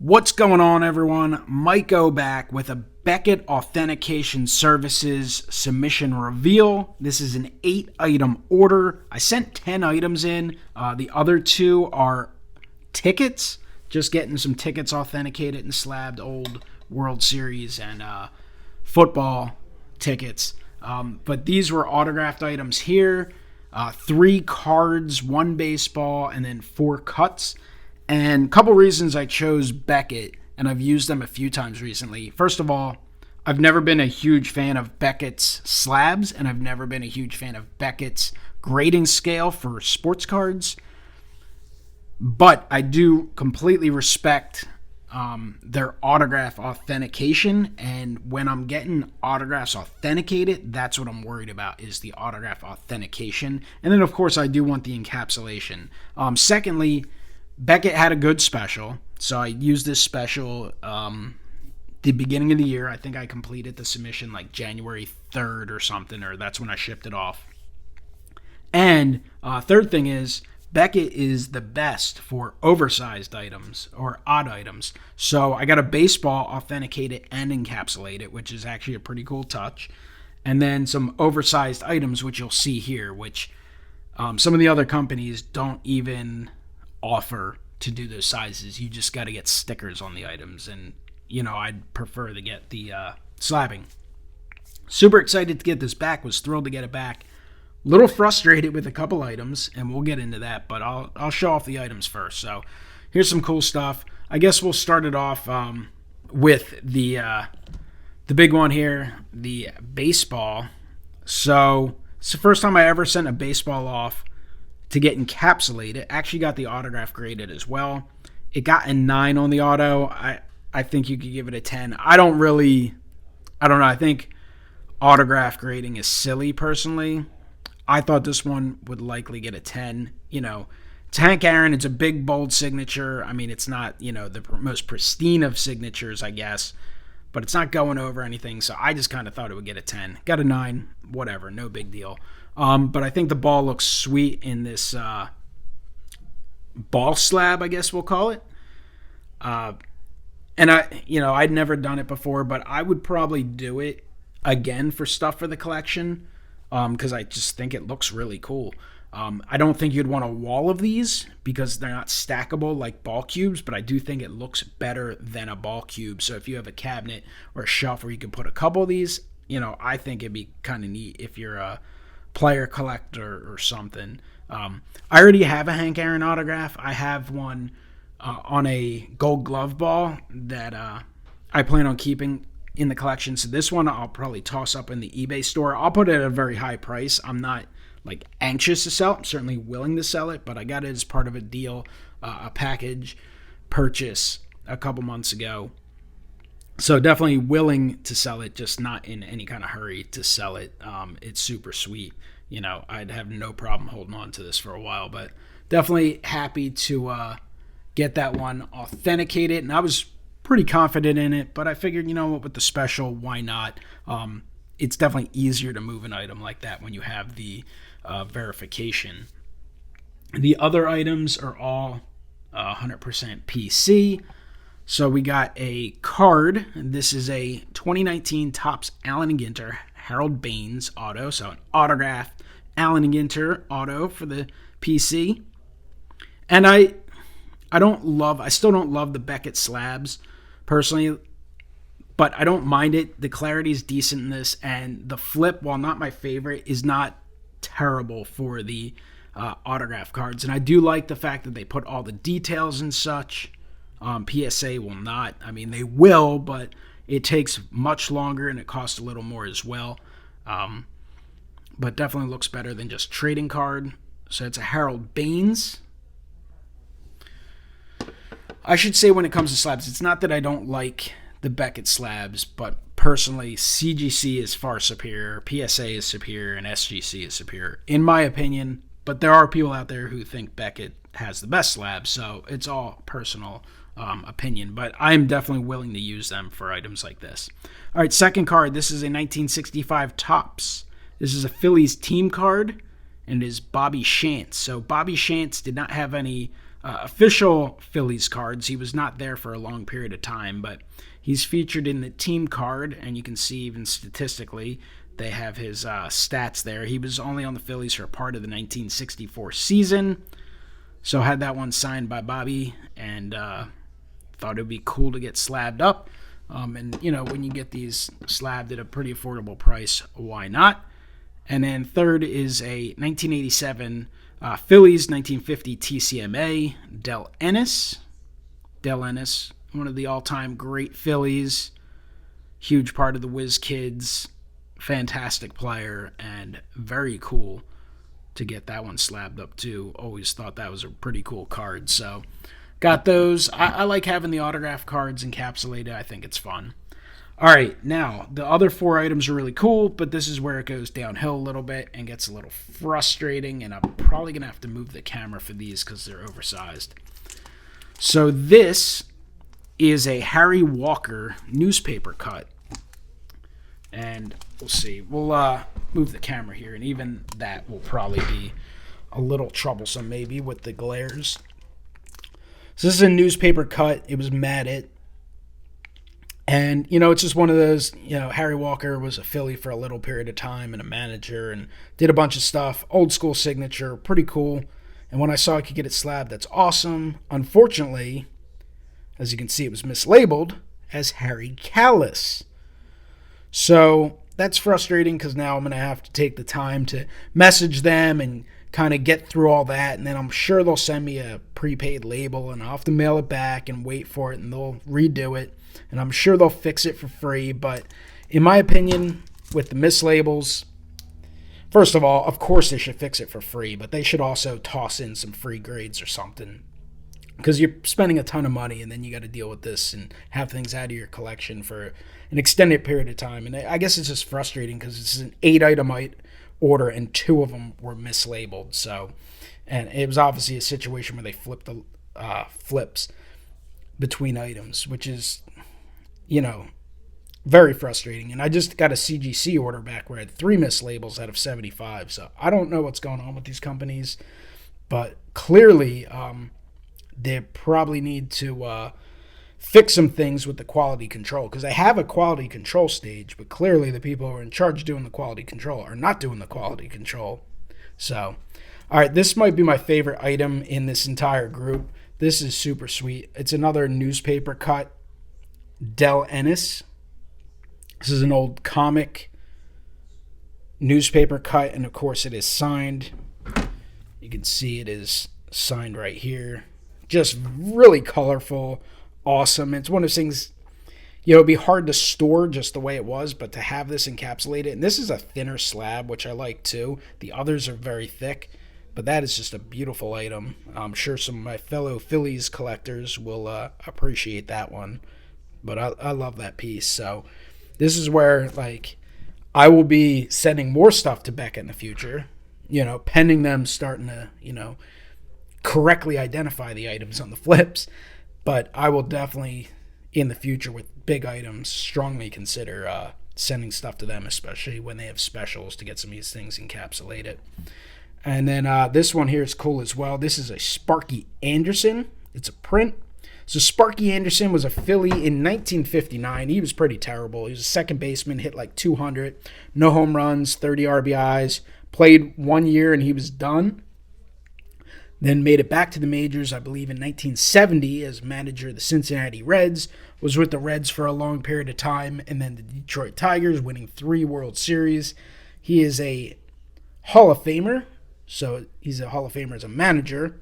What's going on, everyone? MikeO back with a Beckett Authentication Services submission reveal. This is an 8-item order. I sent 10 items in. The other 2 are tickets. Just getting some tickets authenticated and slabbed, old World Series and football tickets. But these were autographed items here. 3 cards, 1 baseball, and then 4 cuts. And a couple reasons I chose Beckett, and I've used them a few times recently. First of all, I've never been a huge fan of Beckett's slabs, and I've never been a huge fan of Beckett's grading scale for sports cards. But I do completely respect their autograph authentication, and when I'm getting autographs authenticated, that's what I'm worried about, is the autograph authentication. And then, of course, I do want the encapsulation. Secondly, Beckett had a good special, so I used this special the beginning of the year. I think I completed the submission like January 3rd or something, or that's when I shipped it off. And third thing is, Beckett is the best for oversized items or odd items. So I got a baseball authenticated and encapsulated, which is actually a pretty cool touch. And then some oversized items, which you'll see here, which some of the other companies don't even offer to do those sizes. You just got to get stickers on the items, and I'd prefer to get the slabbing. Super excited to get this back. Was thrilled to get it back. Little frustrated with a couple items, and we'll get into that, but I'll show off the items first. So here's some cool stuff. I guess we'll start it off with the big one here, the baseball. So it's the first time I ever sent a baseball off to get encapsulated. Actually got the autograph graded as well. It got a 9 on the auto. I think you could give it a 10. I don't know. I think autograph grading is silly personally. I thought this one would likely get a 10. It's Hank Aaron. It's a big, bold signature. I mean, it's not, the most pristine of signatures, I guess, but it's not going over anything. So I just kind of thought it would get a 10. Got a 9, whatever, no big deal. But I think the ball looks sweet in this ball slab, I guess we'll call it. And I'd never done it before, but I would probably do it again for stuff for the collection, because I just think it looks really cool. I don't think you'd want a wall of these because they're not stackable like ball cubes, but I do think it looks better than a ball cube. So if you have a cabinet or a shelf where you can put a couple of these, I think it'd be kind of neat if you're a player collector or something. I already have a Hank Aaron autograph. I have one on a gold glove ball that I plan on keeping in the collection. So this one I'll probably toss up in the eBay store. I'll put it at a very high price. I'm not anxious to sell it. I'm certainly willing to sell it, but I got it as part of a deal, a package purchase a couple months ago. So definitely willing to sell it, just not in any kind of hurry to sell it. It's super sweet. I'd have no problem holding on to this for a while, but definitely happy to get that one authenticated. And I was pretty confident in it, but I figured, with the special, why not? It's definitely easier to move an item like that when you have the verification. The other items are all 100% PC. So we got a card. This is a 2019 Topps Allen & Ginter Harold Baines auto. So an autographed Allen & Ginter auto for the PC. And I still don't love the Beckett slabs personally, but I don't mind it. The clarity is decent in this, and the flip, while not my favorite, is not terrible for the autograph cards. And I do like the fact that they put all the details and such. PSA will not. I mean, they will, but it takes much longer and it costs a little more as well. But definitely looks better than just trading card. So it's a Harold Baines. I should say, when it comes to slabs, it's not that I don't like the Beckett slabs, but personally, CGC is far superior, PSA is superior, and SGC is superior, in my opinion. But there are people out there who think Beckett has the best slabs, so it's all personal opinion. But I'm definitely willing to use them for items like this. All right, second card. This is a 1965 Topps. This is a Phillies team card, and it is Bobby Shantz. So Bobby Shantz did not have any official Phillies cards. He was not there for a long period of time, but he's featured in the team card, and you can see even statistically they have his stats there. He was only on the Phillies for part of the 1964 season, so had that one signed by Bobby, and thought it would be cool to get slabbed up. And, when you get these slabbed at a pretty affordable price, why not? And then third is a 1987 Phillies 1950 TCMA, Del Ennis. Del Ennis, one of the all-time great Phillies, huge part of the Whiz Kids, fantastic player, and very cool to get that one slabbed up too. Always thought that was a pretty cool card. So got those. I like having the autograph cards encapsulated. I think it's fun. All right, now the other 4 items are really cool, but this is where it goes downhill a little bit and gets a little frustrating, and I'm probably going to have to move the camera for these because they're oversized. So this is a Harry Walker newspaper cut, and we'll see. We'll move the camera here, and even that will probably be a little troublesome maybe with the glares. So this is a newspaper cut. It was matted. And, it's just one of those, Harry Walker was a Philly for a little period of time and a manager and did a bunch of stuff. Old school signature, pretty cool. And when I saw I could get it slabbed, that's awesome. Unfortunately, as you can see, it was mislabeled as Harry Callis. So that's frustrating because now I'm going to have to take the time to message them and kind of get through all that. And then I'm sure they'll send me a prepaid label and I'll have to mail it back and wait for it and they'll redo it. And I'm sure they'll fix it for free. But in my opinion, with the mislabels, first of all, of course they should fix it for free. But they should also toss in some free grades or something. Because you're spending a ton of money and then you got to deal with this and have things out of your collection for an extended period of time. And I guess it's just frustrating because it's an 8-item order and 2 of them were mislabeled. So, and it was obviously a situation where they flipped the flips between items, which is, very frustrating. And I just got a CGC order back where I had 3 mislabels out of 75. So I don't know what's going on with these companies, but clearly they probably need to fix some things with the quality control, because they have a quality control stage, but clearly the people who are in charge of doing the quality control are not doing the quality control. So, all right, this might be my favorite item in this entire group. This is super sweet. It's another newspaper cut, Del Ennis. This is an old comic newspaper cut, and of course it is signed. You can see it is signed right here. Just really colorful, awesome. It's one of those things, it'd be hard to store just the way it was, but to have this encapsulated, and this is a thinner slab, which I like too. The others are very thick, but that is just a beautiful item. I'm sure some of my fellow Phillies collectors will appreciate that one, but I love that piece. So this is where, I will be sending more stuff to Beckett in the future, pending them starting to, correctly identify the items on the flips. But I will definitely, in the future, with big items, strongly consider sending stuff to them, especially when they have specials, to get some of these things encapsulated. And then this one here is cool as well. This is a Sparky Anderson. It's a print. So Sparky Anderson was a Philly in 1959. He was pretty terrible. He was a second baseman, hit like 200, no home runs, 30 RBIs, played 1 year and he was done. Then made it back to the majors, I believe, in 1970 as manager of the Cincinnati Reds. Was with the Reds for a long period of time, and then the Detroit Tigers, winning 3 World Series. He is a Hall of Famer, so he's a Hall of Famer as a manager.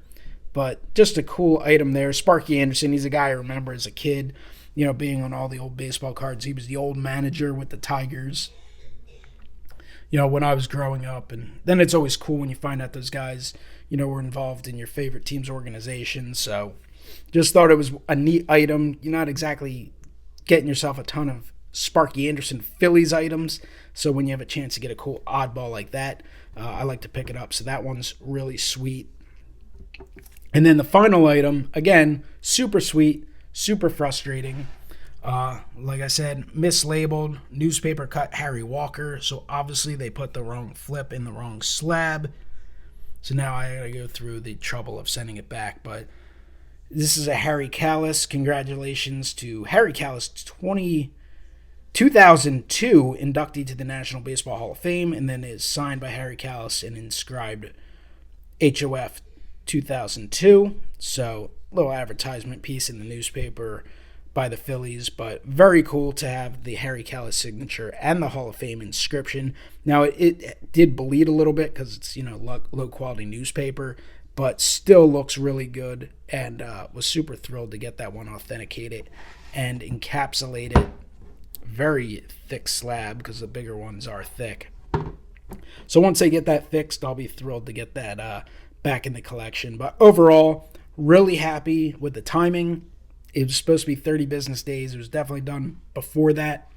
But just a cool item there. Sparky Anderson, he's a guy I remember as a kid, being on all the old baseball cards. He was the old manager with the Tigers, when I was growing up. And then it's always cool when you find out those guys, were involved in your favorite team's organization. So just thought it was a neat item. You're not exactly getting yourself a ton of Sparky Anderson Phillies items. So when you have a chance to get a cool oddball like that, I like to pick it up. So that one's really sweet. And then the final item, again, super sweet, super frustrating. Like I said, mislabeled, newspaper cut Harry Walker. So obviously they put the wrong flip in the wrong slab. So now I gotta go through the trouble of sending it back. But This is a Harry Kalas. Congratulations to Harry Kalas, 2002 inductee to the National Baseball Hall of Fame, and then is signed by Harry Kalas and inscribed HOF 2002. So, little advertisement piece in the newspaper by the Phillies, but very cool to have the Harry Kalas signature and the Hall of Fame inscription. Now, it did bleed a little bit because it's, low quality newspaper, but still looks really good, and was super thrilled to get that one authenticated and encapsulated. Very thick slab because the bigger ones are thick. So once I get that fixed, I'll be thrilled to get that back in the collection. But overall, really happy with the timing. It was supposed to be 30 business days. It was definitely done before that.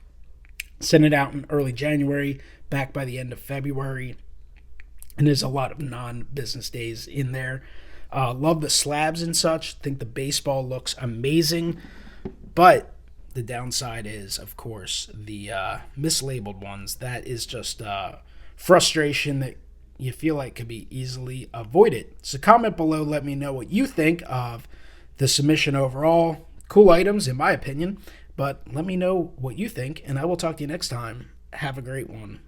Sent it out in early January, back by the end of February. And there's a lot of non-business days in there. Love the slabs and such. Think the baseball looks amazing. But the downside is, of course, the mislabeled ones. That is just frustration that you feel like could be easily avoided. So comment below. Let me know what you think of the submission overall. Cool items, in my opinion. But let me know what you think, and I will talk to you next time. Have a great one.